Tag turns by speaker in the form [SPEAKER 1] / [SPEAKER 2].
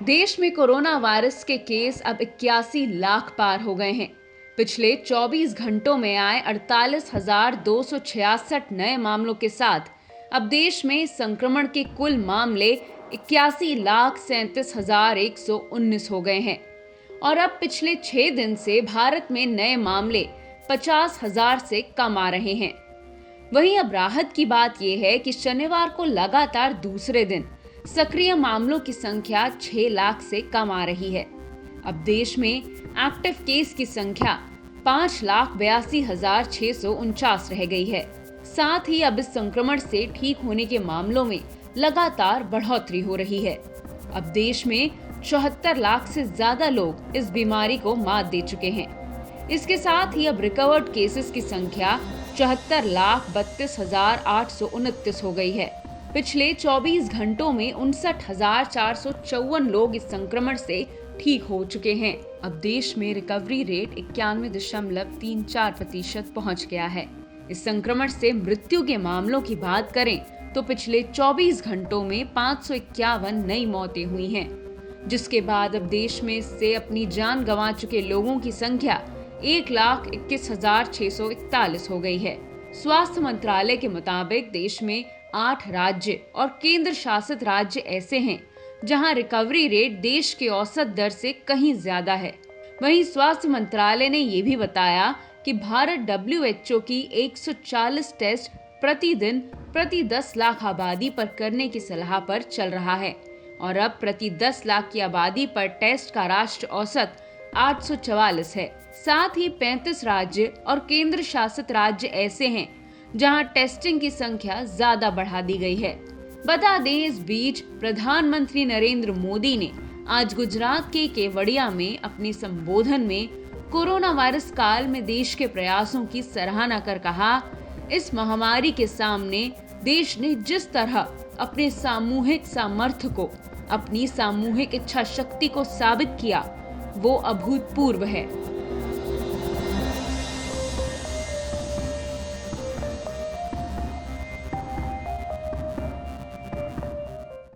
[SPEAKER 1] देश में corona virus के केस अब 81 लाख पार हो गए हैं। पिछले 24 घंटों में आए 48,266 नए मामलों के साथ अब देश में संक्रमण के कुल मामले 81,37,119 हो गए हैं और अब पिछले 6 दिन से भारत में नए मामले 50,000 से कम आ रहे हैं। वहीं अब राहत की बात यह है कि शनिवार को लगातार दूसरे दिन सक्रिय मामलों की संख्या 6 लाख से कम आ रही है। अब देश में एक्टिव केस की संख्या 5,82,649 रह गई है। साथ ही अब इस संक्रमण से ठीक होने के मामलों में लगातार बढ़ोतरी हो रही है। अब देश में 74 लाख से ज्यादा लोग इस बीमारी को मात दे चुके हैं। इसके साथ ही अब रिकवर्ड केसेस की संख्या 74,32,829 हो गई है। पिछले 24 घंटों में 59,454 लोग इस संक्रमण से ठीक हो चुके हैं। अब देश में रिकवरी रेट 91.34% पहुंच गया है। इस संक्रमण से मृत्यु के मामलों की बात करें तो पिछले 24 घंटों में 551 नई मौतें हुई हैं, जिसके बाद अब देश में इससे अपनी जान गंवा चुके लोगों की संख्या 1,21,641 हो गई है। स्वास्थ्य मंत्रालय के मुताबिक देश में 8 राज्य और केंद्र शासित राज्य ऐसे हैं जहां रिकवरी रेट देश के औसत दर से कहीं ज्यादा है। वहीं स्वास्थ्य मंत्रालय ने यह भी बताया कि भारत WHO की 140 टेस्ट प्रतिदिन प्रति 10 लाख आबादी पर करने की सलाह पर चल रहा है और अब प्रति 10 लाख की आबादी पर टेस्ट का राष्ट्रीय औसत 844 है। साथ ही 35 राज्य और केंद्र शासित राज्य ऐसे हैं जहां टेस्टिंग की संख्या ज्यादा बढ़ा दी गई है। बता दें, इस बीच प्रधानमंत्री नरेंद्र मोदी ने आज गुजरात के केवड़िया में अपने संबोधन में कोरोना वायरस काल में देश के प्रयासों की सराहना कर कहा, इस महामारी के सामने देश ने जिस तरह अपने सामूहिक सामर्थ्य को, अपनी सामूहिक इच्छा शक्ति को साबित किया, वो अभूतपूर्व है।